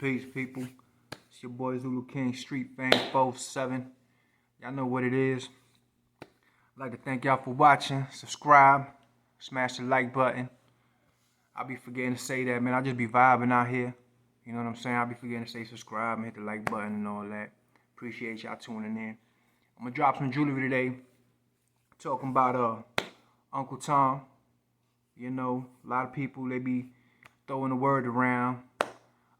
Peace, people. It's your boy Zulu King, Street Fame 47. Y'all know what it is. I'd like to thank y'all for watching. Subscribe. Smash the like button. I'll be forgetting to say that, man. I just be vibing out here. You know what I'm saying? I'll be forgetting to say subscribe and hit the like button and all that. Appreciate y'all tuning in. I'm going to drop some jewelry today. Talking about Uncle Tom. You know, a lot of people, they be throwing the word around.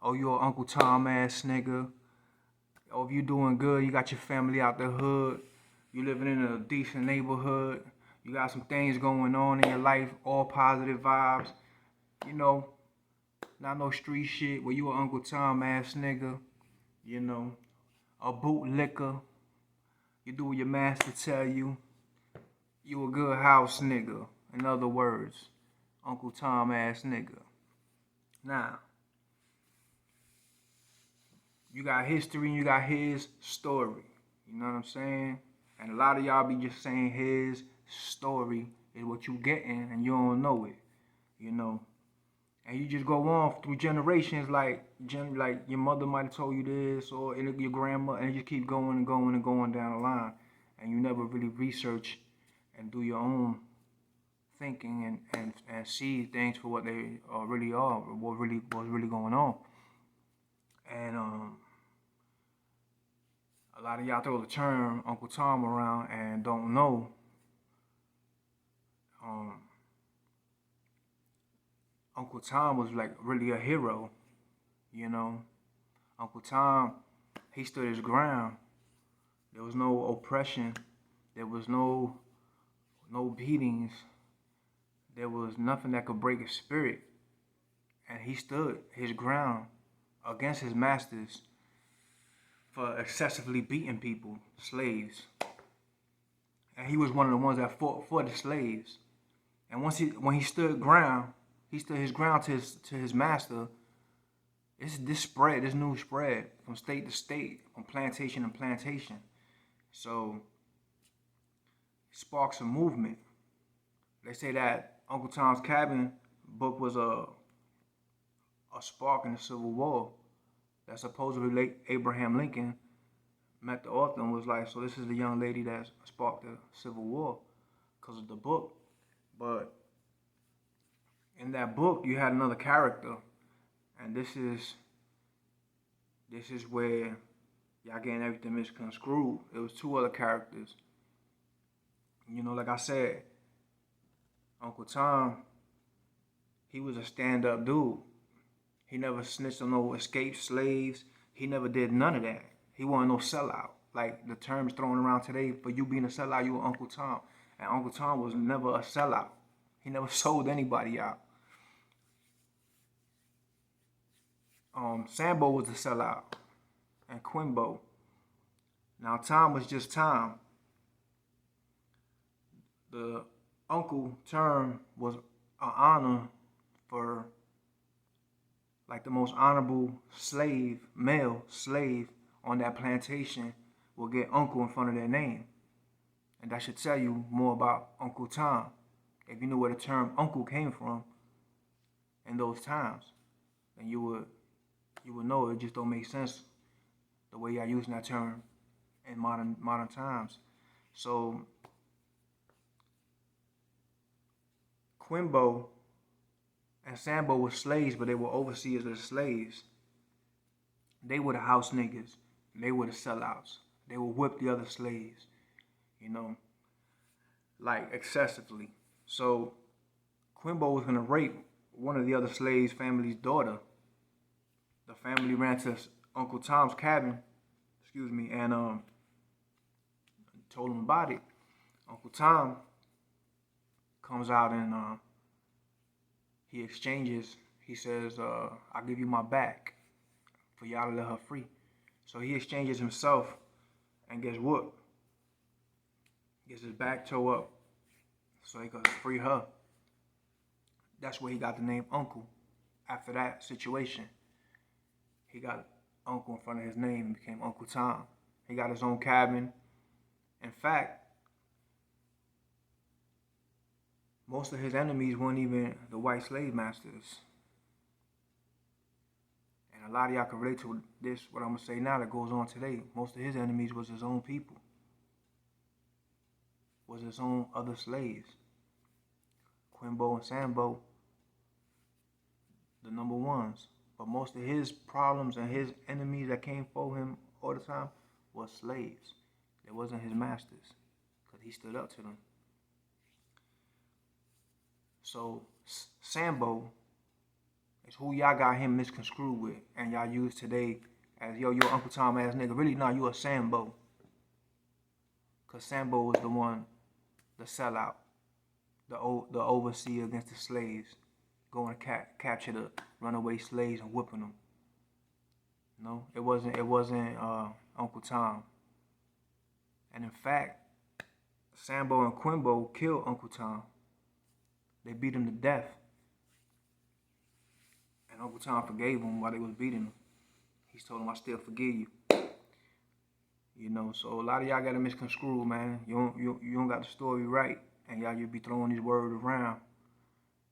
Oh, you an Uncle Tom ass nigga. Oh, if you doing good, you got your family out the hood. You living in a decent neighborhood. You got some things going on in your life, all positive vibes. You know, not no street shit where you an Uncle Tom ass nigga. You know, a bootlicker. You do what your master tell you. You a good house nigga. In other words, Uncle Tom ass nigga. Now, you got history and you got his story. You know what I'm saying? And a lot of y'all be just saying his story is what you getting and you don't know it. You know? And you just go on through generations like your mother might have told you this or your grandma, and you just keep going and going and going down the line. And you never really research and do your own thinking and see things for what they really are, or what's really going on. And a lot of y'all throw the term Uncle Tom around and don't know Uncle Tom was like really a hero, you know. Uncle Tom, he stood his ground. There was no oppression. There was no beatings. There was nothing that could break his spirit. And he stood his ground against his masters for excessively beating people, slaves. And he was one of the ones that fought for the slaves. And when he stood his ground to his master. This news spread from state to state, from plantation to plantation. So it sparks a movement. They say that Uncle Tom's Cabin book was a spark in the Civil War. That supposedly late Abraham Lincoln met the author and was like, so this is the young lady that sparked the Civil War because of the book. But in that book, you had another character, and this is where y'all getting everything misconstrued. It was two other characters. You know, like I said, Uncle Tom, he was a stand-up dude. He never snitched on no escaped slaves. He never did none of that. He wasn't no sellout. Like the terms thrown around today, for you being a sellout, you were Uncle Tom. And Uncle Tom was never a sellout. He never sold anybody out. SAMBO was a sellout. And Quimbo. Now Tom was just Tom. The uncle term was an honor for like the most honorable slave, male slave on that plantation will get uncle in front of their name. And that should tell you more about Uncle Tom. If you knew where the term uncle came from in those times, then you would know it just don't make sense the way y'all using that term in modern times. So Quimbo and Sambo were slaves, but they were overseers of the slaves. They were the house niggas. They were the sellouts. They would whip the other slaves, you know, like excessively. So Quimbo was gonna rape one of the other slaves' family's daughter. The family ran to Uncle Tom's cabin, and told him about it. Uncle Tom comes out and he exchanges. He says, I'll give you my back for y'all to let her free. So he exchanges himself and gets whooped. Gets his back tore up so he could free her. That's where he got the name Uncle. After that situation, he got Uncle in front of his name and became Uncle Tom. He got his own cabin. In fact, most of his enemies weren't even the white slave masters. And And a lot of y'all can relate to this, what I'm going to say now, that goes on today. Most of his enemies was his own people, was his own other slaves. Quimbo and Sambo, the number ones. But most of his problems and his enemies that came for him all the time was slaves. It wasn't his masters, because he stood up to them. So Sambo is who y'all got him misconstrued with, and y'all use today as, yo, you Uncle Tom ass nigga. Really, no, you a Sambo. Because Sambo was the one, the sellout, the overseer against the slaves, going to capture the runaway slaves and whipping them. No, it wasn't Uncle Tom. And in fact, Sambo and Quimbo killed Uncle Tom. They beat him to death. And Uncle Tom forgave him while they was beating him. He told him, I still forgive you. You know, so a lot of y'all got to misconstrue, man. You don't got the story right. And y'all just be throwing these words around.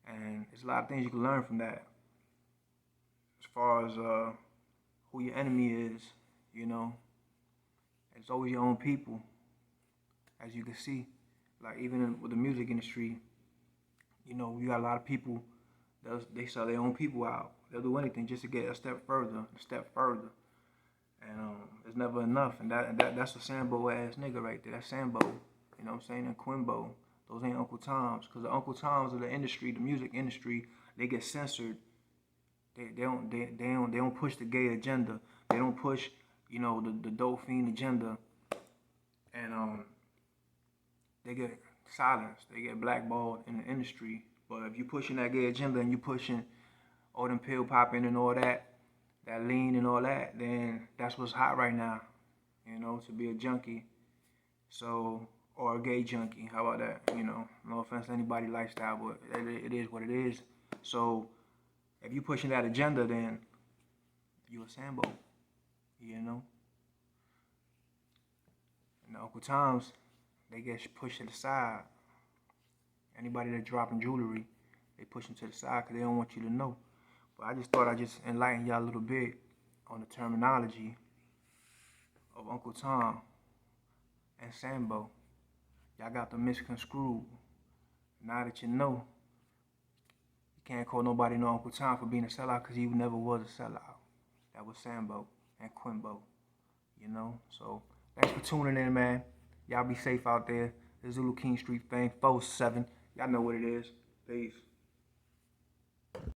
And there's a lot of things you can learn from that. As far as who your enemy is, you know. It's always your own people. As you can see, like even with the music industry, you know, you got a lot of people, they sell their own people out. They'll do anything just to get a step further. And it's never enough. And that's a Sambo ass nigga right there. That's Sambo. You know what I'm saying? And Quimbo. Those ain't Uncle Toms. Because the Uncle Toms of the industry, the music industry, they get censored. They don't push the gay agenda. They don't push, you know, the dope fiend agenda. And they get silenced. They get blackballed in the industry. But if you pushing that gay agenda and you pushing all them pill popping and all that lean and all that, then that's what's hot right now. You know, to be a junkie. So, or a gay junkie. How about that? You know, no offense to anybody's lifestyle, but it is what it is. So, if you pushing that agenda, then you a Sambo. You know? And the Uncle Toms, they get pushed to the side. Anybody that dropping jewelry, they push them to the side because they don't want you to know. But I just thought I'd just enlighten y'all a little bit on the terminology of Uncle Tom and Sambo. Y'all got them misconstrued. Now that you know, you can't call nobody no Uncle Tom for being a sellout because he never was a sellout. That was Sambo and Quimbo, you know? So, thanks for tuning in, man. Y'all be safe out there. The Zulu King Street thing, 4-7. Y'all know what it is. Peace.